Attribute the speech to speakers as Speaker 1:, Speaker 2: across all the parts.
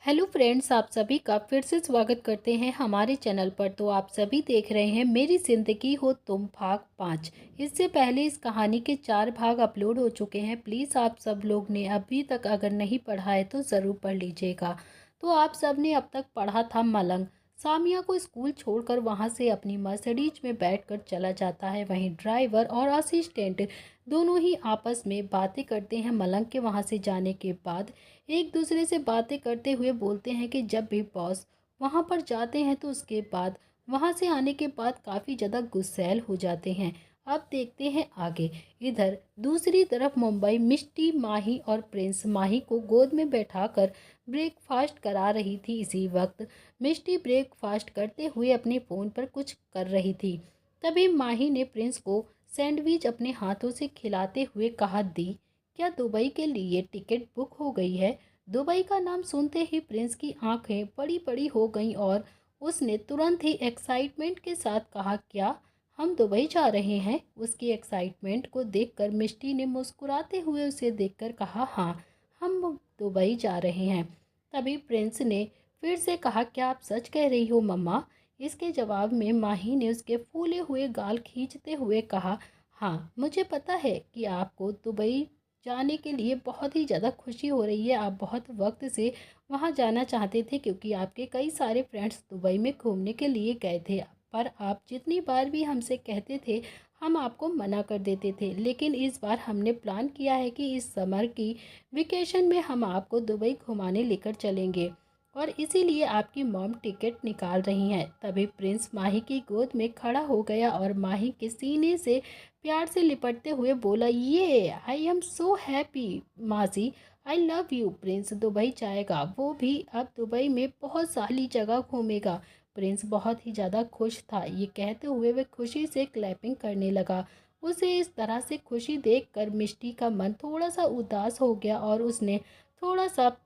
Speaker 1: Hello friends, आप सभी का फिर से स्वागत करते हैं हमारे चैनल पर। तो आप सभी देख रहे हैं मेरी ज़िंदगी हो तुम भाग 5। इससे पहले इस कहानी के 4 भाग अपलोड हो चुके हैं। प्लीज़ आप सब लोग ने अभी तक अगर नहीं पढ़ा है तो ज़रूर पढ़ लीजिएगा। तो आप सब ने अब तक पढ़ा था मलंग सामिया को स्कूल छोड़कर वहां से अपनी मर्सिडीज में बैठकर चला जाता है। वहीं ड्राइवर और असिस्टेंट दोनों ही आपस में बातें करते हैं। मलंग के वहां से जाने के बाद एक दूसरे से बातें करते हुए बोलते हैं कि जब भी बॉस वहां पर जाते हैं तो उसके बाद वहां से आने के बाद काफ़ी ज़्यादा गुस्सैल हो जाते हैं। अब देखते हैं आगे। इधर दूसरी तरफ मुंबई मिष्टी माही और प्रिंस माही को गोद में बैठाकर ब्रेकफास्ट करा रही थी। इसी वक्त मिष्टी ब्रेकफास्ट करते हुए अपने फ़ोन पर कुछ कर रही थी। तभी माही ने प्रिंस को सैंडविच अपने हाथों से खिलाते हुए कहा, दी क्या दुबई के लिए टिकट बुक हो गई है? दुबई का नाम सुनते ही प्रिंस की आंखें बड़ी बड़ी हो गईं और उसने तुरंत ही एक्साइटमेंट के साथ कहा, क्या हम दुबई जा रहे हैं? उसकी एक्साइटमेंट को देखकर मिष्टी ने मुस्कुराते हुए उसे देखकर कहा, हाँ, हम दुबई जा रहे हैं। तभी प्रिंस ने फिर से कहा, क्या आप सच कह रही हो मम्मा? इसके जवाब में माही ने उसके फूले हुए गाल खींचते हुए कहा, हाँ, मुझे पता है कि आपको दुबई जाने के लिए बहुत ही ज़्यादा खुशी हो रही है। आप बहुत वक्त से वहाँ जाना चाहते थे क्योंकि आपके कई सारे फ्रेंड्स दुबई में घूमने के लिए गए थे। पर आप जितनी बार भी हमसे कहते थे हम आपको मना कर देते थे। लेकिन इस बार हमने प्लान किया है कि इस समर की वेकेशन में हम आपको दुबई घुमाने लेकर चलेंगे और इसीलिए आपकी मॉम टिकट निकाल रही हैं। तभी प्रिंस माही की गोद में खड़ा हो गया और माही के सीने से प्यार से लिपटते हुए बोला, ये आई एम सो हैप्पी मासी, I love you. Prince Dubai जाएगा, वो भी अब दुबई में बहुत सारी जगह घूमेगा। प्रिंस बहुत ही ज़्यादा खुश था। ये कहते हुए वह खुशी से क्लैपिंग करने लगा। उसे इस तरह से खुशी देखकर मिष्टी का मन थोड़ा सा उदास हो गया और उसने थोड़ा सा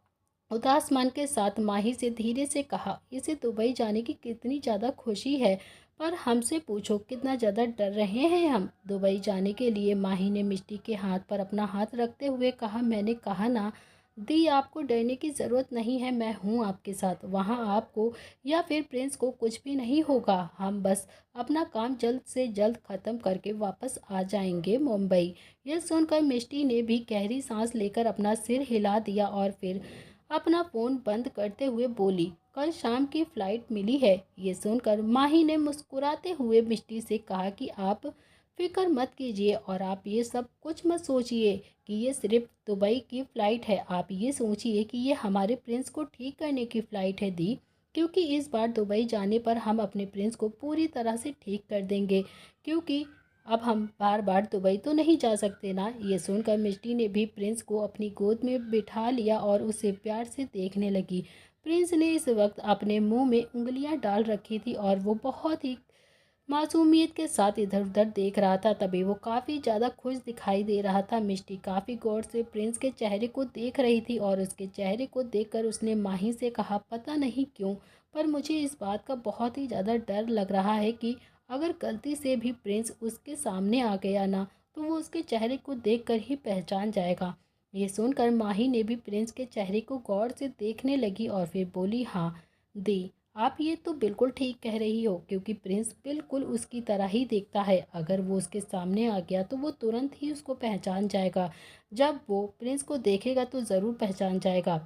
Speaker 1: उदास मन के साथ माही से धीरे से कहा, इसे दुबई जाने की कितनी ज़्यादा खुशी है, पर हमसे पूछो कितना ज़्यादा डर रहे हैं हम दुबई जाने के लिए। माही ने मिष्टी के हाथ पर अपना हाथ रखते हुए कहा, मैंने कहा ना दी, आपको डरने की ज़रूरत नहीं है। मैं हूँ आपके साथ। वहाँ आपको या फिर प्रिंस को कुछ भी नहीं होगा। हम बस अपना काम जल्द से जल्द ख़त्म करके वापस आ जाएंगे मुंबई। यह सुनकर मिष्टी ने भी गहरी सांस लेकर अपना सिर हिला दिया और फिर अपना फ़ोन बंद करते हुए बोली, कल शाम की फ़्लाइट मिली है। ये सुनकर माही ने मुस्कुराते हुए मिष्टी से कहा कि आप फिक्र मत कीजिए और आप ये सब कुछ मत सोचिए कि ये सिर्फ दुबई की फ़्लाइट है। आप ये सोचिए कि ये हमारे प्रिंस को ठीक करने की फ़्लाइट है दी, क्योंकि इस बार दुबई जाने पर हम अपने प्रिंस को पूरी तरह से ठीक कर देंगे, क्योंकि अब हम बार बार दुबई तो नहीं जा सकते ना। ये सुनकर मिष्टी ने भी प्रिंस को अपनी गोद में बिठा लिया और उसे प्यार से देखने लगी। प्रिंस ने इस वक्त अपने मुंह में उंगलियां डाल रखी थी और वो बहुत ही मासूमियत के साथ इधर उधर देख रहा था। तभी वो काफ़ी ज़्यादा खुश दिखाई दे रहा था। मिष्टी काफ़ी गौर से प्रिंस के चेहरे को देख रही थी और उसके चेहरे को देखकर उसने माही से कहा, पता नहीं क्यों, पर मुझे इस बात का बहुत ही ज़्यादा डर लग रहा है कि अगर गलती से भी प्रिंस उसके सामने आ गया ना, तो वो उसके चेहरे को देखकर ही पहचान जाएगा। ये सुनकर माही ने भी प्रिंस के चेहरे को गौर से देखने लगी और फिर बोली, हाँ दी, आप ये तो बिल्कुल ठीक कह रही हो, क्योंकि प्रिंस बिल्कुल उसकी तरह ही दिखता है। अगर वो उसके सामने आ गया तो वो तुरंत ही उसको पहचान जाएगा। जब वो प्रिंस को देखेगा तो ज़रूर पहचान जाएगा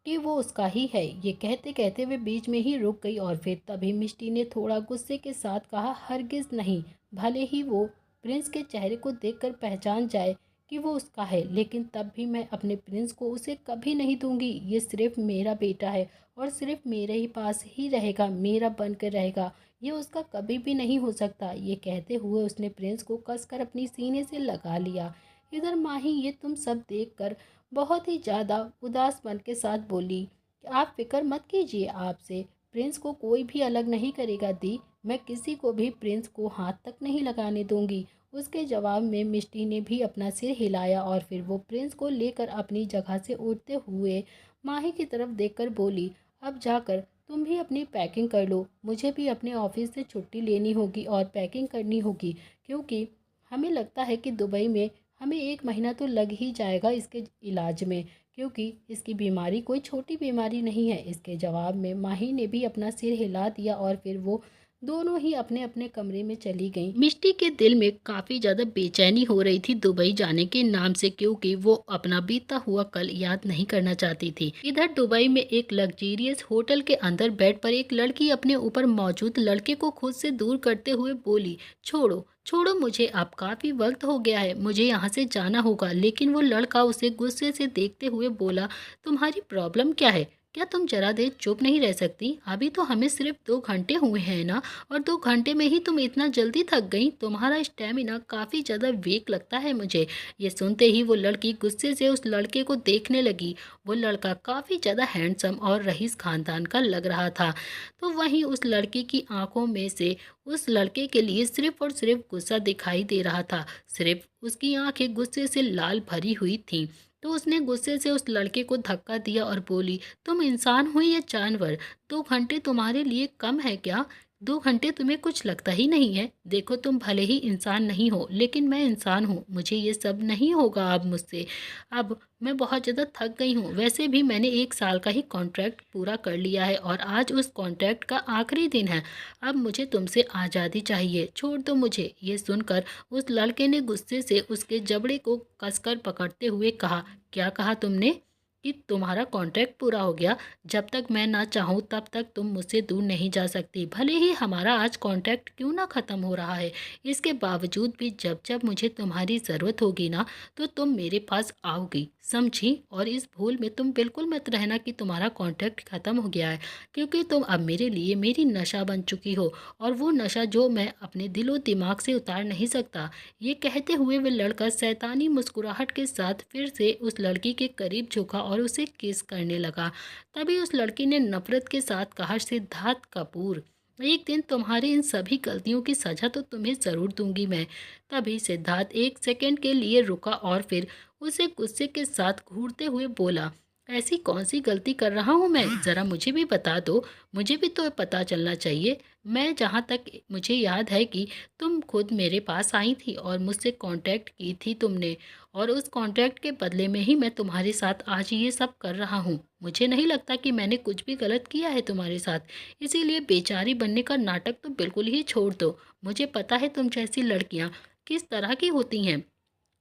Speaker 1: कि वो उसका ही है। ये कहते कहते वे बीच में ही रुक गई और फिर तभी मिष्टी ने थोड़ा गुस्से के साथ कहा, हरगिज़ नहीं। भले ही वो प्रिंस के चेहरे को देखकर पहचान जाए कि वो उसका है, लेकिन तब भी मैं अपने प्रिंस को उसे कभी नहीं दूंगी। ये सिर्फ मेरा बेटा है और सिर्फ मेरे ही पास ही रहेगा, मेरा बनकर रहेगा। ये उसका कभी भी नहीं हो सकता। ये कहते हुए उसने प्रिंस को कसकर अपनी सीने से लगा लिया। इधर माही ये तुम सब देखकर बहुत ही ज़्यादा उदास मन के साथ बोली कि आप फिक्र मत कीजिए, आपसे प्रिंस को कोई भी अलग नहीं करेगा दी। मैं किसी को भी प्रिंस को हाथ तक नहीं लगाने दूंगी। उसके जवाब में मिष्टी ने भी अपना सिर हिलाया और फिर वो प्रिंस को लेकर अपनी जगह से उठते हुए माही की तरफ देखकर बोली, अब जाकर तुम भी अपनी पैकिंग कर लो। मुझे भी अपने ऑफिस से छुट्टी लेनी होगी और पैकिंग करनी होगी, क्योंकि हमें लगता है कि दुबई में हमें 1 महीना तो लग ही जाएगा इसके इलाज में, क्योंकि इसकी बीमारी कोई छोटी बीमारी नहीं है। इसके जवाब में माही ने भी अपना सिर हिला दिया और फिर वो दोनों ही अपने अपने कमरे में चली गईं। मिष्टी के दिल में काफ़ी ज़्यादा बेचैनी हो रही थी दुबई जाने के नाम से, क्योंकि वो अपना बीता हुआ कल याद नहीं करना चाहती थी। इधर दुबई में एक लग्जरियस होटल के अंदर बेड पर एक लड़की अपने ऊपर मौजूद लड़के को खुद से दूर करते हुए बोली, छोड़ो छोड़ो मुझे, अब काफ़ी वक्त हो गया है, मुझे यहाँ से जाना होगा। लेकिन वो लड़का उसे गुस्से से देखते हुए बोला, तुम्हारी प्रॉब्लम क्या है? क्या तुम जरा देर चुप नहीं रह सकती? अभी तो हमें सिर्फ 2 घंटे हुए हैं ना, और 2 घंटे में ही तुम इतना जल्दी थक गई? तुम्हारा स्टेमिना काफ़ी ज़्यादा वीक लगता है मुझे। ये सुनते ही वो लड़की गुस्से से उस लड़के को देखने लगी। वो लड़का काफ़ी ज़्यादा हैंडसम और रईस खानदान का लग रहा था। तो वहीं उस लड़की की आंखों में से उस लड़के के लिए सिर्फ और सिर्फ गुस्सा दिखाई दे रहा था। सिर्फ उसकी आंखें गुस्से से लाल भरी हुई थीं। तो उसने गुस्से से उस लड़के को धक्का दिया और बोली, तुम इंसान हो या जानवर? 2 घंटे तुम्हारे लिए कम है क्या? 2 घंटे तुम्हें कुछ लगता ही नहीं है? देखो, तुम भले ही इंसान नहीं हो, लेकिन मैं इंसान हूँ। मुझे ये सब नहीं होगा अब मुझसे। अब मैं बहुत ज़्यादा थक गई हूँ। वैसे भी मैंने 1 साल का ही कॉन्ट्रैक्ट पूरा कर लिया है और आज उस कॉन्ट्रैक्ट का आखिरी दिन है। अब मुझे तुमसे आज़ादी चाहिए, छोड़ दो मुझे। ये सुनकर उस लड़के ने गुस्से से उसके जबड़े को कसकर पकड़ते हुए कहा, क्या कहा तुमने? कि तुम्हारा कॉन्ट्रैक्ट पूरा हो गया? जब तक मैं ना चाहूँ तब तक तुम मुझसे दूर नहीं जा सकती, भले ही हमारा आज कॉन्ट्रैक्ट क्यों ना ख़त्म हो रहा है। इसके बावजूद भी जब जब मुझे तुम्हारी ज़रूरत होगी ना, तो तुम मेरे पास आओगी, समझी? और इस भूल में तुम बिल्कुल मत रहना कि तुम्हारा कॉन्ट्रैक्ट ख़त्म हो गया है, क्योंकि तुम अब मेरे लिए मेरी नशा बन चुकी हो, और वो नशा जो मैं अपने दिलो दिमाग से उतार नहीं सकता। ये कहते हुए वह लड़का शैतानी मुस्कुराहट के साथ फिर से उस लड़की के करीब झुका और उसे किस करने लगा। तभी उस लड़की ने नफरत के साथ कहा, सिद्धार्थ कपूर, एक दिन तुम्हारी इन सभी गलतियों की सजा तो तुम्हें ज़रूर दूंगी मैं। तभी सिद्धार्थ 1 सेकंड के लिए रुका और फिर उसे गुस्से के साथ घूरते हुए बोला, ऐसी कौन सी गलती कर रहा हूँ मैं? ज़रा मुझे भी बता दो, मुझे भी तो पता चलना चाहिए। मैं जहाँ तक मुझे याद है कि तुम खुद मेरे पास आई थी और मुझसे कांटेक्ट की थी तुमने, और उस कांटेक्ट के बदले में ही मैं तुम्हारे साथ आज ये सब कर रहा हूँ। मुझे नहीं लगता कि मैंने कुछ भी गलत किया है तुम्हारे साथ, इसीलिए बेचारी बनने का नाटक तो बिल्कुल ही छोड़ दो। मुझे पता है तुम जैसी लड़कियाँ किस तरह की होती हैं।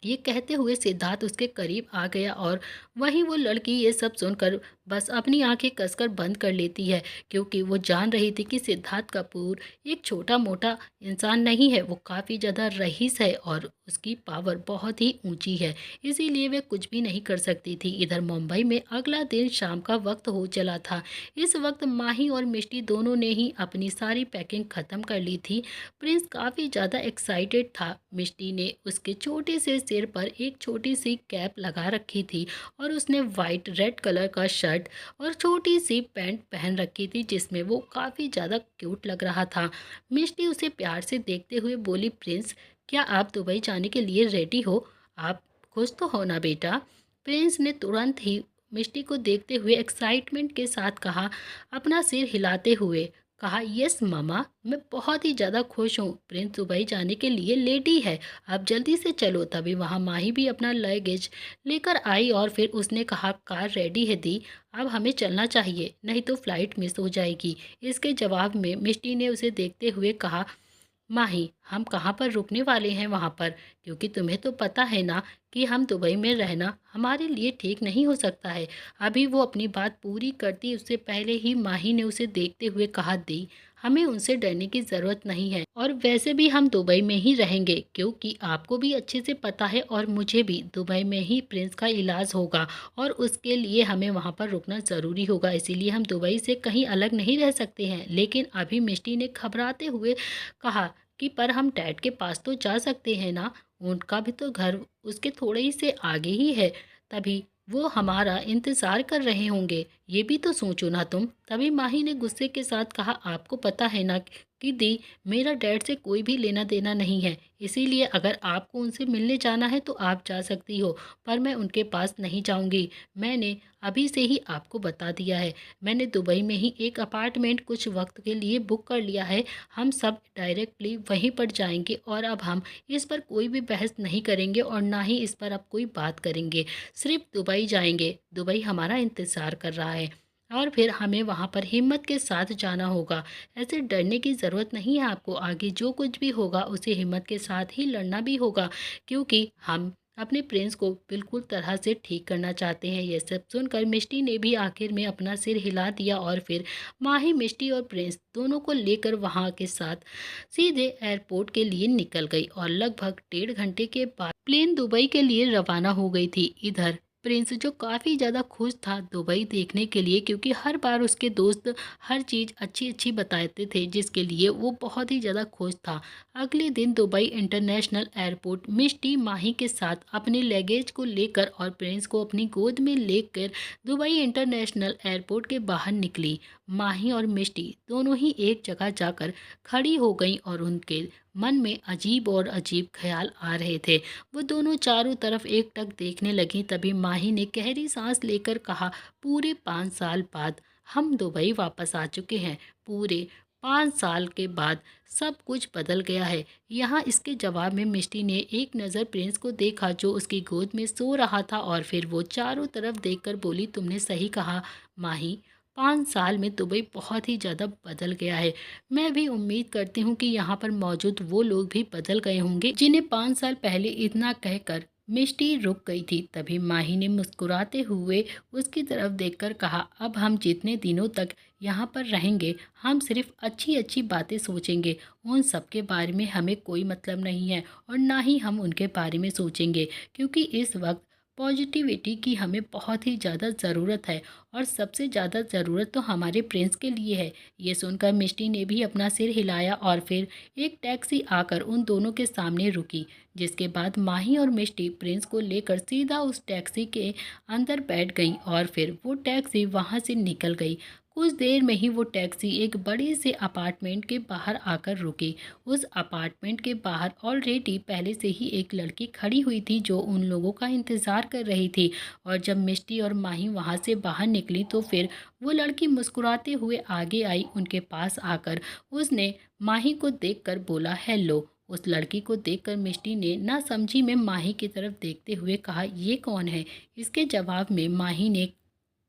Speaker 1: ये कहते हुए सिद्धार्थ उसके करीब आ गया और वहीं वो लड़की ये सब सुनकर बस अपनी आंखें कसकर बंद कर लेती है, क्योंकि वो जान रही थी कि सिद्धार्थ कपूर एक छोटा मोटा इंसान नहीं है, वो काफ़ी ज़्यादा रईस है और उसकी पावर बहुत ही ऊंची है, इसीलिए वे कुछ भी नहीं कर सकती थी। इधर मुंबई में अगला दिन शाम का वक्त हो चला था। इस वक्त माही और मिष्टी दोनों ने ही अपनी सारी पैकिंग ख़त्म कर ली थी। प्रिंस काफ़ी ज़्यादा एक्साइटेड था। मिष्टी ने उसके छोटे से सिर पर एक छोटी सी कैप लगा रखी थी और उसने वाइट रेड कलर का शर्ट और छोटी सी पैंट पहन रखी थी, जिसमें वो काफ़ी ज़्यादा क्यूट लग रहा था। मिष्टी उसे प्यार से देखते हुए बोली, प्रिंस, क्या आप दुबई जाने के लिए रेडी हो? आप खुश तो हो ना बेटा? प्रिंस ने तुरंत ही मिष्टी को देखते हुए एक्साइटमेंट के साथ कहा, अपना सिर हिलाते हुए कहा, यस मामा, मैं बहुत ही ज़्यादा खुश हूँ। प्रिंस दुबई जाने के लिए लेडी है, आप जल्दी से चलो। तभी वहाँ माही भी अपना लगेज लेकर आई और फिर उसने कहा, कार रेडी है दी, अब हमें चलना चाहिए, नहीं तो फ्लाइट मिस हो जाएगी। इसके जवाब में मिष्टी ने उसे देखते हुए कहा, माही, हम कहाँ पर रुकने वाले हैं वहाँ पर? क्योंकि तुम्हें तो पता है ना कि हम दुबई में रहना हमारे लिए ठीक नहीं हो सकता है। अभी वो अपनी बात पूरी करती उससे पहले ही माही ने उसे देखते हुए कहा, दी, हमें उनसे डरने की ज़रूरत नहीं है, और वैसे भी हम दुबई में ही रहेंगे, क्योंकि आपको भी अच्छे से पता है और मुझे भी, दुबई में ही प्रिंस का इलाज होगा और उसके लिए हमें वहाँ पर रुकना ज़रूरी होगा, इसीलिए हम दुबई से कहीं अलग नहीं रह सकते हैं। लेकिन अभी मिष्टी ने घबराते हुए कहा कि पर हम डैड के पास तो जा सकते हैं ना, उनका भी तो घर उसके थोड़े ही से आगे ही है, तभी वो हमारा इंतज़ार कर रहे होंगे। ये भी तो सोचो ना तुम। तभी माही ने गुस्से के साथ कहा, आपको पता है ना कि दी, मेरा डैड से कोई भी लेना देना नहीं है, इसीलिए अगर आपको उनसे मिलने जाना है तो आप जा सकती हो, पर मैं उनके पास नहीं जाऊंगी। मैंने अभी से ही आपको बता दिया है, मैंने दुबई में ही एक अपार्टमेंट कुछ वक्त के लिए बुक कर लिया है। हम सब डायरेक्टली वहीं पर जाएंगे और अब हम इस पर कोई भी बहस नहीं करेंगे और ना ही इस पर अब कोई बात करेंगे। सिर्फ दुबई जाएंगे, दुबई हमारा इंतज़ार कर रहा है और फिर हमें वहाँ पर हिम्मत के साथ जाना होगा। ऐसे डरने की ज़रूरत नहीं है आपको, आगे जो कुछ भी होगा उसे हिम्मत के साथ ही लड़ना भी होगा, क्योंकि हम अपने प्रिंस को बिल्कुल तरह से ठीक करना चाहते हैं। यह सब सुनकर मिष्टी ने भी आखिर में अपना सिर हिला दिया और फिर माही मिष्टी और प्रिंस दोनों को लेकर वहाँ के साथ सीधे एयरपोर्ट के लिए निकल गई और लगभग 1.5 घंटे के बाद प्लेन दुबई के लिए रवाना हो गई थी। इधर प्रिंस जो काफ़ी ज़्यादा खुश था दुबई देखने के लिए, क्योंकि हर बार उसके दोस्त हर चीज़ अच्छी अच्छी बताते थे, जिसके लिए वो बहुत ही ज़्यादा खुश था। अगले दिन दुबई इंटरनेशनल एयरपोर्ट मिष्टी माही के साथ अपने लगेज को लेकर और प्रिंस को अपनी गोद में लेकर दुबई इंटरनेशनल एयरपोर्ट के बाहर निकली। माही और मिष्टी दोनों ही एक जगह जाकर खड़ी हो गईं और उनके मन में अजीब और अजीब ख्याल आ रहे थे। वो दोनों चारों तरफ एकटक देखने लगी। तभी माही ने गहरी सांस लेकर कहा, पूरे 5 साल बाद हम दुबई वापस आ चुके हैं। पूरे 5 साल के बाद सब कुछ बदल गया है यहाँ। इसके जवाब में मिष्टी ने एक नज़र प्रिंस को देखा जो उसकी गोद में सो रहा था और फिर वो चारों तरफ देखकर बोली, तुमने सही कहा माही, 5 साल में दुबई बहुत ही ज़्यादा बदल गया है। मैं भी उम्मीद करती हूँ कि यहाँ पर मौजूद वो लोग भी बदल गए होंगे जिन्हें 5 साल पहले इतना कहकर मिष्टी रुक गई थी। तभी माही ने मुस्कुराते हुए उसकी तरफ देखकर कहा, अब हम जितने दिनों तक यहाँ पर रहेंगे हम सिर्फ अच्छी अच्छी बातें सोचेंगे। उन सब के बारे में हमें कोई मतलब नहीं है और ना ही हम उनके बारे में सोचेंगे, क्योंकि इस वक्त पॉजिटिविटी की हमें बहुत ही ज़्यादा ज़रूरत है और सबसे ज़्यादा ज़रूरत तो हमारे प्रिंस के लिए है। ये सुनकर मिष्टी ने भी अपना सिर हिलाया और फिर एक टैक्सी आकर उन दोनों के सामने रुकी, जिसके बाद माही और मिष्टी प्रिंस को लेकर सीधा उस टैक्सी के अंदर बैठ गई और फिर वो टैक्सी वहाँ से निकल गई। कुछ देर में ही वो टैक्सी एक बड़े से अपार्टमेंट के बाहर आकर रुकी। उस अपार्टमेंट के बाहर ऑलरेडी पहले से ही एक लड़की खड़ी हुई थी जो उन लोगों का इंतज़ार कर रही थी। और जब मिष्टी और माही वहाँ से बाहर निकली तो फिर वो लड़की मुस्कुराते हुए आगे आई। उनके पास आकर उसने माही को देखकर बोला, हेलो। उस लड़की को देखकर मिष्टी ने ना समझी में माही की तरफ देखते हुए कहा, ये कौन है। इसके जवाब में माही ने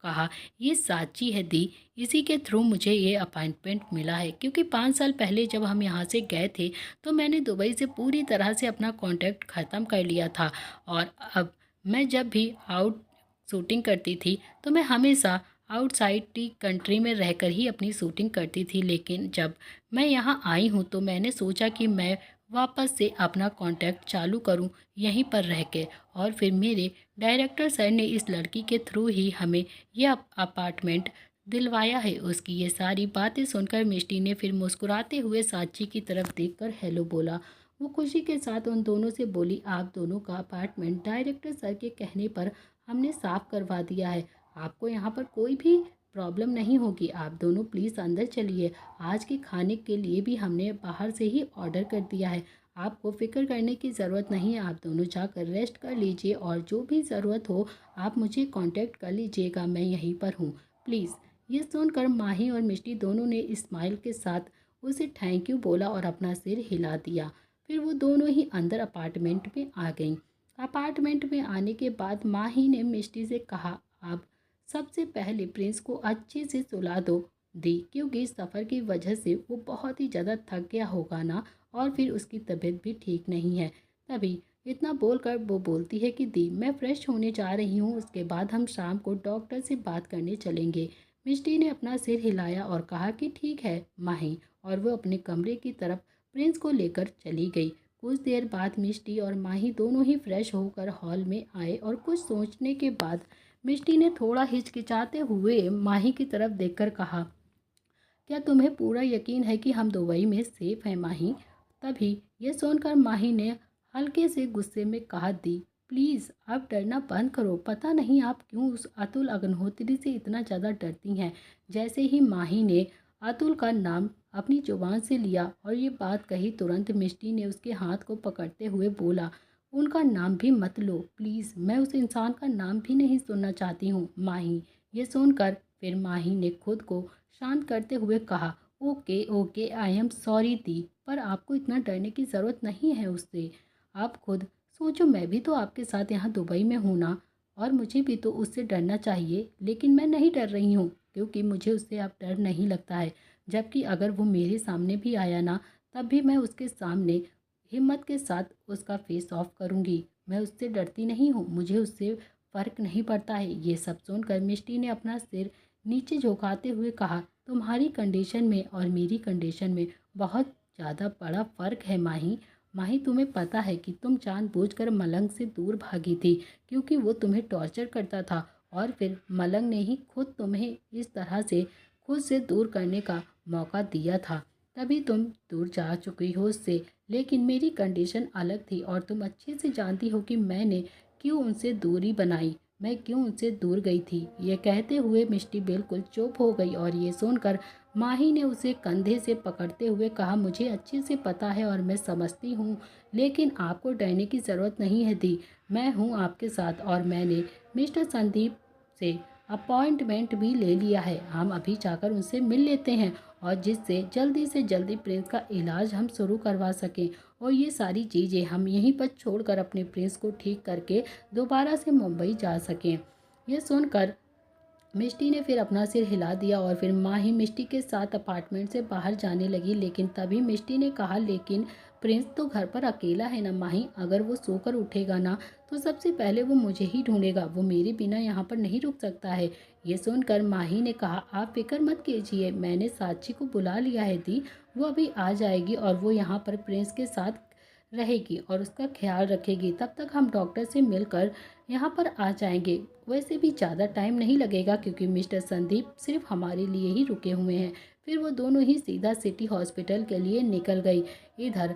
Speaker 1: कहा, ये साची है दी, इसी के थ्रू मुझे ये अपॉइंटमेंट मिला है, क्योंकि 5 साल पहले जब हम यहाँ से गए थे तो मैंने दुबई से पूरी तरह से अपना कांटेक्ट ख़त्म कर लिया था और अब मैं जब भी आउट शूटिंग करती थी तो मैं हमेशा आउटसाइड दी कंट्री में रहकर ही अपनी शूटिंग करती थी, लेकिन जब मैं यहाँ आई हूँ तो मैंने सोचा कि मैं वापस से अपना कांटेक्ट चालू करूँ यहीं पर रह के। और फिर मेरे डायरेक्टर सर ने इस लड़की के थ्रू ही हमें यह अपार्टमेंट दिलवाया है। उसकी ये सारी बातें सुनकर मिष्टी ने फिर मुस्कुराते हुए साची की तरफ देखकर हेलो बोला। वो खुशी के साथ उन दोनों से बोली, आप दोनों का अपार्टमेंट डायरेक्टर सर के कहने पर हमने साफ़ करवा दिया है, आपको यहाँ पर कोई भी प्रॉब्लम नहीं होगी। आप दोनों प्लीज़ अंदर चलिए, आज के खाने के लिए भी हमने बाहर से ही ऑर्डर कर दिया है, आपको फ़िक्र करने की ज़रूरत नहीं है। आप दोनों जाकर रेस्ट कर लीजिए और जो भी ज़रूरत हो आप मुझे कांटेक्ट कर लीजिएगा, मैं यहीं पर हूँ, प्लीज़। ये सुनकर माही और मिष्टी दोनों ने स्माइल के साथ उसे थैंक यू बोला और अपना सिर हिला दिया। फिर वो दोनों ही अंदर अपार्टमेंट में आ गईं। अपार्टमेंट में आने के बाद माही ने मिष्टी से कहा, आप सबसे पहले प्रिंस को अच्छे से सुला दो दी, क्योंकि सफ़र की वजह से वो बहुत ही ज़्यादा थक गया होगा ना, और फिर उसकी तबीयत भी ठीक नहीं है। तभी इतना बोलकर वो बोलती है कि दी, मैं फ़्रेश होने जा रही हूँ, उसके बाद हम शाम को डॉक्टर से बात करने चलेंगे। मिष्टी ने अपना सिर हिलाया और कहा कि ठीक है माही, और वो अपने कमरे की तरफ प्रिंस को लेकर चली गई। कुछ देर बाद मिष्टी और माही दोनों ही फ्रेश होकर हॉल में आए और कुछ सोचने के बाद मिष्टी ने थोड़ा हिचकिचाते हुए माही की तरफ देखकर कहा, क्या तुम्हें पूरा यकीन है कि हम दुबई में सेफ हैं माही। तभी ये सुनकर माही ने हल्के से गुस्से में कहा, दी प्लीज़ आप डरना बंद करो। पता नहीं आप क्यों उस अतुल अग्निहोत्री से इतना ज़्यादा डरती हैं। जैसे ही माही ने अतुल का नाम अपनी जुबान से लिया और ये बात कही, तुरंत मिष्टी ने उसके हाथ को पकड़ते हुए बोला, उनका नाम भी मत लो प्लीज़, मैं उस इंसान का नाम भी नहीं सुनना चाहती हूँ माही। ये सुनकर फिर माही ने खुद को शांत करते हुए कहा, okay okay, I am sorry दी, पर आपको इतना डरने की ज़रूरत नहीं है उससे। आप खुद सोचो, मैं भी तो आपके साथ यहाँ दुबई में हूँ ना, और मुझे भी तो उससे डरना चाहिए, लेकिन मैं नहीं डर रही हूँ क्योंकि मुझे उससे अब डर नहीं लगता है। जबकि अगर वो मेरे सामने भी आया ना, तब भी मैं उसके सामने हिम्मत के साथ उसका फेस ऑफ करूँगी। मैं उससे डरती नहीं हूँ, मुझे उससे फ़र्क नहीं पड़ता है। ये सब सुनकर मिष्टी ने अपना सिर नीचे झुकाते हुए कहा, तुम्हारी कंडीशन में और मेरी कंडीशन में बहुत ज़्यादा बड़ा फ़र्क है माही। माही, तुम्हें पता है कि तुम जानबूझकर मलंग से दूर भागी थी क्योंकि वो तुम्हें टॉर्चर करता था, और फिर मलंग ने ही खुद तुम्हें इस तरह से खुद से दूर करने का मौका दिया था, तभी तुम दूर जा चुकी हो उससे। लेकिन मेरी कंडीशन अलग थी और तुम अच्छे से जानती हो कि मैंने क्यों उनसे दूरी बनाई, मैं क्यों उनसे दूर गई थी। ये कहते हुए मिष्टी बिल्कुल चुप हो गई और ये सुनकर माही ने उसे कंधे से पकड़ते हुए कहा, मुझे अच्छे से पता है और मैं समझती हूँ, लेकिन आपको डरने की ज़रूरत नहीं है दी, मैं हूँ आपके साथ। और मैंने मिस्टर संदीप से अपॉइंटमेंट भी ले लिया है, हम अभी जाकर उनसे मिल लेते हैं और जिससे जल्दी से जल्दी प्रिंस का इलाज हम शुरू करवा सकें, और ये सारी चीज़ें हम यहीं पर छोड़कर अपने प्रिंस को ठीक करके दोबारा से मुंबई जा सकें। यह सुनकर मिष्टी ने फिर अपना सिर हिला दिया और फिर माँ ही मिष्टी के साथ अपार्टमेंट से बाहर जाने लगी। लेकिन तभी मिष्टी ने कहा, लेकिन प्रिंस तो घर पर अकेला है ना माही, अगर वो सोकर उठेगा ना तो सबसे पहले वो मुझे ही ढूंढेगा, वो मेरे बिना यहाँ पर नहीं रुक सकता है। ये सुनकर माही ने कहा, आप फिक्र मत कीजिए, मैंने साक्षी को बुला लिया है दी, वो अभी आ जाएगी और वो यहाँ पर प्रिंस के साथ रहेगी और उसका ख्याल रखेगी। तब तक हम डॉक्टर से मिलकर यहाँ पर आ जाएंगे। वैसे भी ज़्यादा टाइम नहीं लगेगा क्योंकि मिस्टर संदीप सिर्फ हमारे लिए ही रुके हुए हैं। फिर वो दोनों ही सीधा सिटी हॉस्पिटल के लिए निकल गई। इधर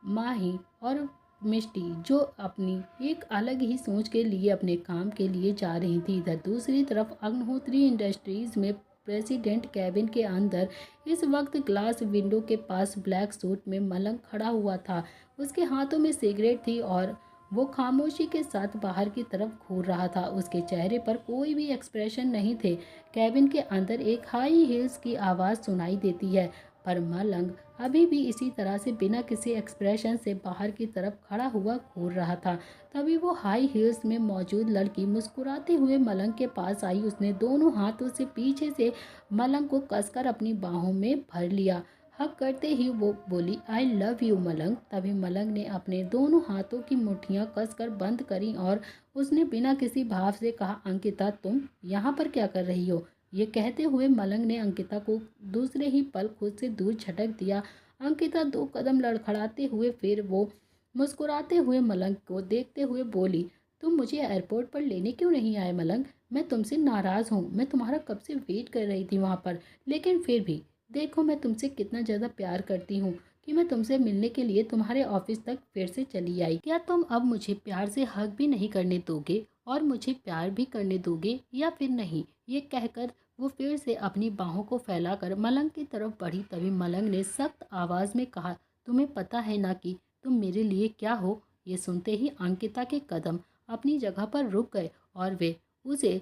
Speaker 1: माही और मिष्टी जो अपनी एक अलग ही सोच के लिए अपने काम के लिए जा रही थी, इधर दूसरी तरफ अग्निहोत्री इंडस्ट्रीज़ में प्रेसिडेंट कैबिन के अंदर इस वक्त ग्लास विंडो के पास ब्लैक सूट में मलंग खड़ा हुआ था। उसके हाथों में सिगरेट थी और वो खामोशी के साथ बाहर की तरफ घूर रहा था। उसके चेहरे पर कोई भी एक्सप्रेशन नहीं थे। कैबिन के अंदर एक हाई हील्स की आवाज़ सुनाई देती है, पर मलंग अभी भी इसी तरह से बिना किसी एक्सप्रेशन से बाहर की तरफ खड़ा हुआ घूर रहा था। तभी वो हाई हील्स में मौजूद लड़की मुस्कुराते हुए मलंग के पास आई। उसने दोनों हाथों से पीछे से मलंग को कसकर अपनी बाहों में भर लिया। हक करते ही वो बोली, आई लव यू मलंग। तभी मलंग ने अपने दोनों हाथों की मुट्ठियां कसकर बंद करी और उसने बिना किसी भाव से कहा, अंकिता तुम यहाँ पर क्या कर रही हो। ये कहते हुए मलंग ने अंकिता को दूसरे ही पल खुद से दूर झटक दिया। अंकिता 2 कदम लड़खड़ाते हुए फिर वो मुस्कुराते हुए मलंग को देखते हुए बोली, तुम मुझे एयरपोर्ट पर लेने क्यों नहीं आए मलंग। मैं तुमसे नाराज़ हूँ, मैं तुम्हारा कब से वेट कर रही थी वहाँ पर, लेकिन फिर भी देखो मैं तुमसे कितना ज़्यादा प्यार करती हूँ कि मैं तुमसे मिलने के लिए तुम्हारे ऑफिस तक फिर से चली आई। क्या तुम अब मुझे प्यार से हग भी नहीं करने दोगे और मुझे प्यार भी करने दोगे या फिर नहीं। ये कहकर वो फिर से अपनी बाहों को फैलाकर मलंग की तरफ बढ़ी। तभी मलंग ने सख्त आवाज़ में कहा, तुम्हें पता है ना कि तुम मेरे लिए क्या हो। ये सुनते ही अंकिता के कदम अपनी जगह पर रुक गए और वे उसे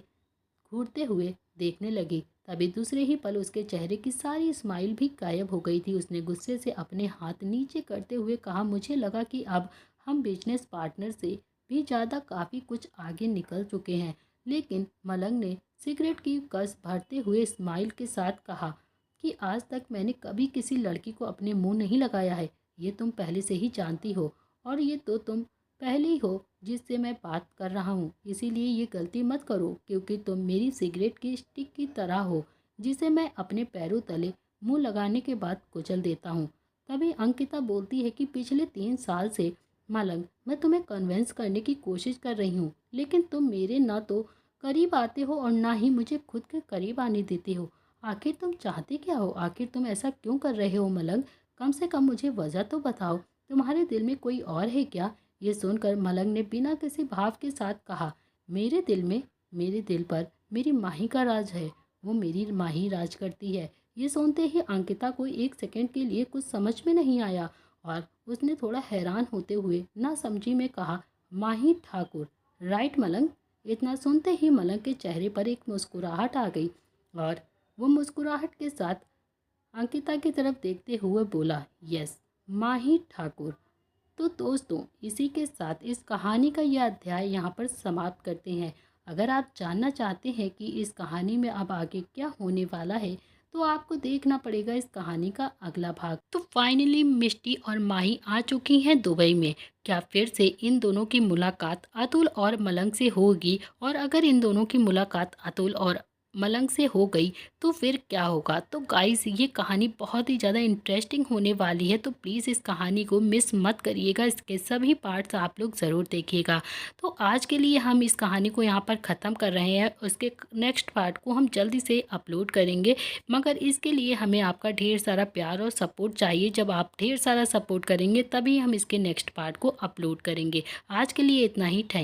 Speaker 1: घूरते हुए देखने लगी। तभी दूसरे ही पल उसके चेहरे की सारी स्माइल भी गायब हो गई थी। उसने गुस्से से अपने हाथ नीचे करते हुए कहा, मुझे लगा कि अब हम बिजनेस पार्टनर से भी ज़्यादा काफ़ी कुछ आगे निकल चुके हैं। लेकिन मलंग ने सिगरेट की कस भरते हुए स्माइल के साथ कहा कि आज तक मैंने कभी किसी लड़की को अपने मुंह नहीं लगाया है, ये तुम पहले से ही जानती हो, और ये तो तुम पहले ही हो जिससे मैं बात कर रहा हूँ। इसीलिए ये गलती मत करो क्योंकि तुम मेरी सिगरेट की स्टिक की तरह हो जिसे मैं अपने पैरों तले मुंह लगाने के बाद कुचल देता हूँ। तभी अंकिता बोलती है कि पिछले 3 साल से मलंग मैं तुम्हें कन्विंस करने की कोशिश कर रही हूँ, लेकिन तुम मेरे ना तो करीब आते हो और ना ही मुझे खुद के करीब आने देते हो। आखिर तुम चाहते क्या हो, आखिर तुम ऐसा क्यों कर रहे हो मलंग। कम से कम मुझे वजह तो बताओ, तुम्हारे दिल में कोई और है क्या। ये सुनकर मलंग ने बिना किसी भाव के साथ कहा, मेरे दिल पर मेरी माही का राज है, वो मेरी माही राज करती है। ये सुनते ही अंकिता को एक सेकंड के लिए कुछ समझ में नहीं आया और उसने थोड़ा हैरान होते हुए ना समझी में कहा, माही ठाकुर, राइट मलंग। इतना सुनते ही मलंग के चेहरे पर एक मुस्कुराहट आ गई और वो मुस्कुराहट के साथ अंकिता की तरफ देखते हुए बोला, यस, माही ठाकुर। तो दोस्तों, इसी के साथ इस कहानी का यह अध्याय यहाँ पर समाप्त करते हैं। अगर आप जानना चाहते हैं कि इस कहानी में अब आगे क्या होने वाला है, तो आपको देखना पड़ेगा इस कहानी का अगला भाग। तो फाइनली मिष्टी और माही आ चुकी हैं दुबई में। क्या फिर से इन दोनों की मुलाकात अतुल और मलंग से होगी? और अगर इन दोनों की मुलाकात अतुल और मलंग से हो गई तो फिर क्या होगा? तो गाइस, ये कहानी बहुत ही ज़्यादा इंटरेस्टिंग होने वाली है, तो प्लीज़ इस कहानी को मिस मत करिएगा। इसके सभी पार्ट्स आप लोग ज़रूर देखिएगा। तो आज के लिए हम इस कहानी को यहाँ पर ख़त्म कर रहे हैं। उसके नेक्स्ट पार्ट को हम जल्दी से अपलोड करेंगे, मगर इसके लिए हमें आपका ढेर सारा प्यार और सपोर्ट चाहिए। जब आप ढेर सारा सपोर्ट करेंगे तभी हम इसके नेक्स्ट पार्ट को अपलोड करेंगे। आज के लिए इतना ही। थैंक